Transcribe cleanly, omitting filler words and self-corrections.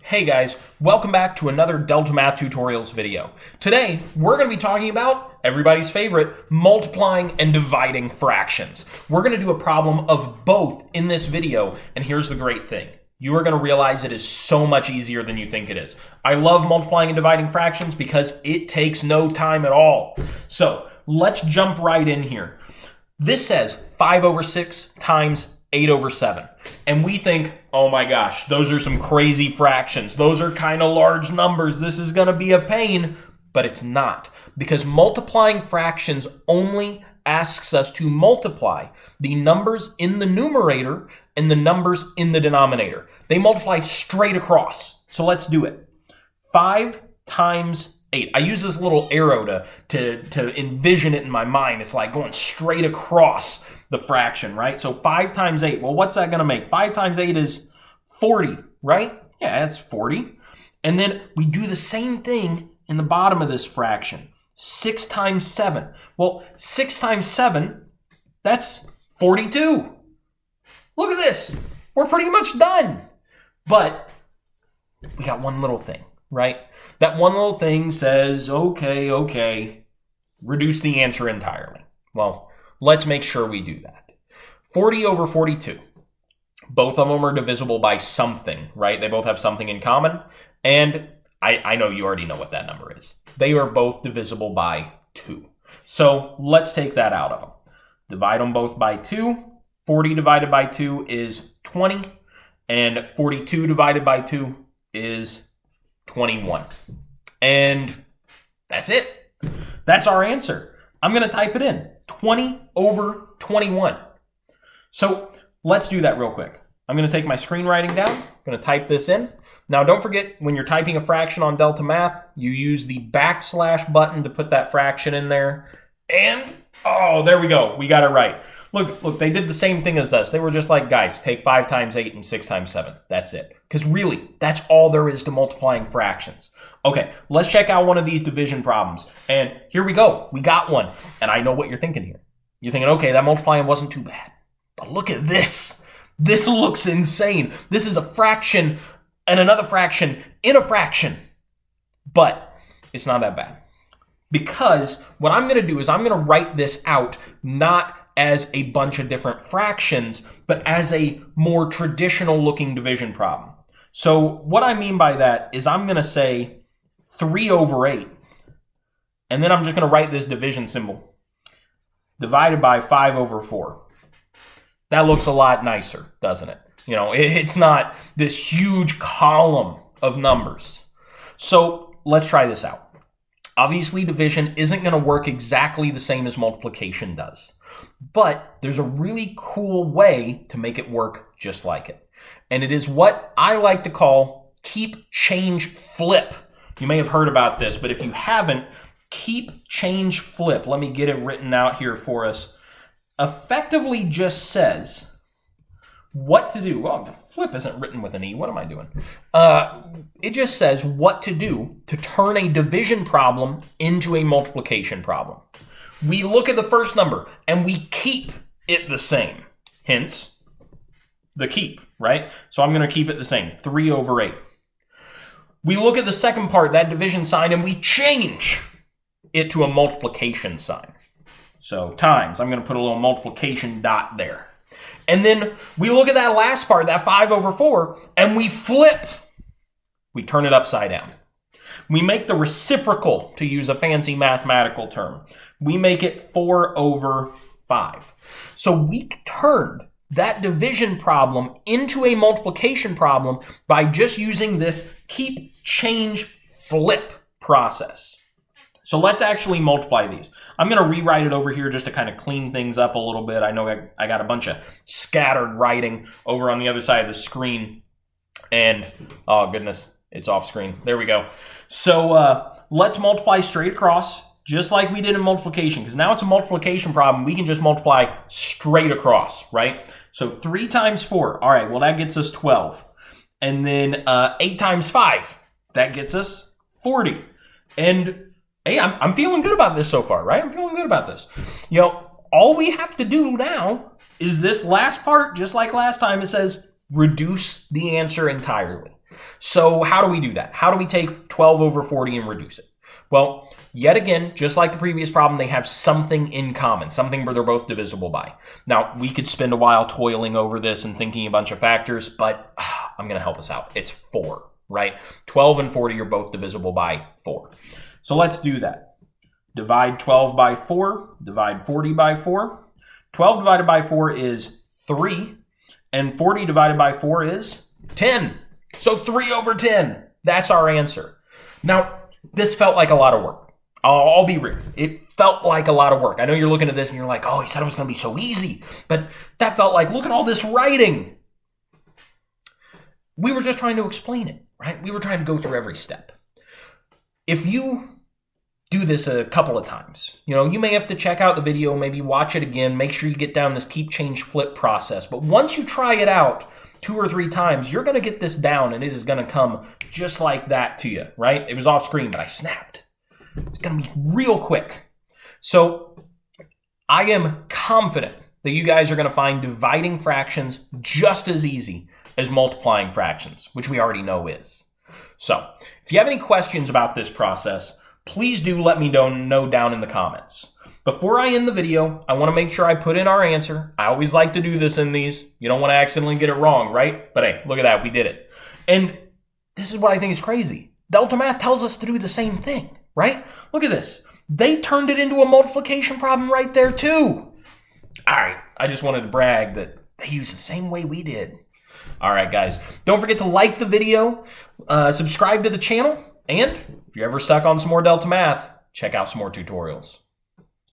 Hey guys, welcome back to another DeltaMath tutorials video. Today, we're going to be talking about everybody's favorite, multiplying and dividing fractions. We're going to do a problem of both in this video, and here's the great thing. You are going to realize it is so much easier than you think it is. I love multiplying and dividing fractions because it takes no time at all. So, let's jump right in here. This says 5 over 6 times 8 over 7. And we think, oh my gosh, those are some crazy fractions. Those are kind of large numbers. This is going to be a pain. But it's not. Because multiplying fractions only asks us to multiply the numbers in the numerator and the numbers in the denominator. They multiply straight across. So let's do it. 5 times 8. I use this little arrow to envision it in my mind. It's like going straight across the fraction, right? So 5 times 8. Well, what's that going to make? 5 times 8 is 40, right? Yeah, that's 40. And then we do the same thing in the bottom of this fraction. 6 times 7. Well, 6 times 7, that's 42. Look at this. We're pretty much done. But we got one little thing, right? That one little thing says, okay, reduce the answer entirely. Well, let's make sure we do that. 40 over 42. Both of them are divisible by something, right? They both have something in common. And I know you already know what that number is. They are both divisible by 2. So let's take that out of them. Divide them both by 2. 40 divided by 2 is 20. And 42 divided by 2 is 21. And that's it. That's our answer. I'm going to type it in. 20 over 21. So let's do that real quick. I'm going to take my screenwriting down. I'm going to type this in. Now don't forget, when you're typing a fraction on DeltaMath, you use the backslash button to put that fraction in there. And, oh, there we go. We got it right. Look, they did the same thing as us. They were just like, guys, take 5 times 8 and 6 times 7. That's it. Because really, that's all there is to multiplying fractions. Okay, let's check out one of these division problems. And here we go. We got one. And I know what you're thinking here. You're thinking, okay, that multiplying wasn't too bad. But look at this. This looks insane. This is a fraction and another fraction in a fraction. But it's not that bad. Because what I'm going to do is I'm going to write this out not as a bunch of different fractions, but as a more traditional looking division problem. So what I mean by that is I'm going to say 3 over 8. And then I'm just going to write this division symbol. Divided by 5 over 4. That looks a lot nicer, doesn't it? You know, it's not this huge column of numbers. So let's try this out. Obviously, division isn't going to work exactly the same as multiplication does. But there's a really cool way to make it work just like it. And it is what I like to call keep, change, flip. You may have heard about this, but if you haven't, keep, change, flip. Let me get it written out here for us. Effectively just says what to do. Well, the flip isn't written with an E. What am I doing? It just says what to do to turn a division problem into a multiplication problem. We look at the first number and we keep it the same. Hence, the keep, right? So I'm going to keep it the same. 3 over 8. We look at the second part, that division sign, and we change it to a multiplication sign. So times, I'm going to put a little multiplication dot there. And then we look at that last part, that 5 over 4, and we flip. We turn it upside down. We make the reciprocal, to use a fancy mathematical term. We make it 4 over 5. So we turned that division problem into a multiplication problem by just using this keep, change, flip process. So let's actually multiply these. I'm going to rewrite it over here just to kind of clean things up a little bit. I know I got a bunch of scattered writing over on the other side of the screen. And, oh goodness, it's off screen. There we go. So let's multiply straight across, just like we did in multiplication. Because now it's a multiplication problem. We can just multiply straight across, right? So 3 times 4. All right, well, that gets us 12. And then 8 times 5. That gets us 40. And hey, I'm feeling good about this so far, right? I'm feeling good about this. You know, all we have to do now is this last part, just like last time, it says reduce the answer entirely. So how do we do that? How do we take 12 over 40 and reduce it? Well, yet again, just like the previous problem, they have something in common, something where they're both divisible by. Now, we could spend a while toiling over this and thinking a bunch of factors, but I'm going to help us out. It's 4, right? 12 and 40 are both divisible by 4. So let's do that. Divide 12 by 4, divide 40 by 4. 12 divided by 4 is 3, and 40 divided by 4 is 10. So 3 over 10, that's our answer. Now, this felt like a lot of work. I'll be real. It felt like a lot of work. I know you're looking at this and you're like, oh, he said it was going to be so easy. But that felt like, look at all this writing. We were just trying to explain it, right? We were trying to go through every step. If you do this a couple of times, you may have to check out the video, maybe watch it again, make sure you get down this keep, change, flip process. But once you try it out 2 or 3 times, you're going to get this down and it is going to come just like that to you, right? It was off screen, but I snapped. It's going to be real quick. So I am confident that you guys are going to find dividing fractions just as easy as multiplying fractions, which we already know is. So if you have any questions about this process, please do let me know down in the comments. Before I end the video, I want to make sure I put in our answer. I always like to do this in these. You don't want to accidentally get it wrong, right? But hey, look at that. We did it. And this is what I think is crazy. DeltaMath tells us to do the same thing, right? Look at this. They turned it into a multiplication problem right there too. All right. I just wanted to brag that they used the same way we did. All right, guys. Don't forget to like the video, subscribe to the channel, and if you're ever stuck on some more DeltaMath, check out some more tutorials.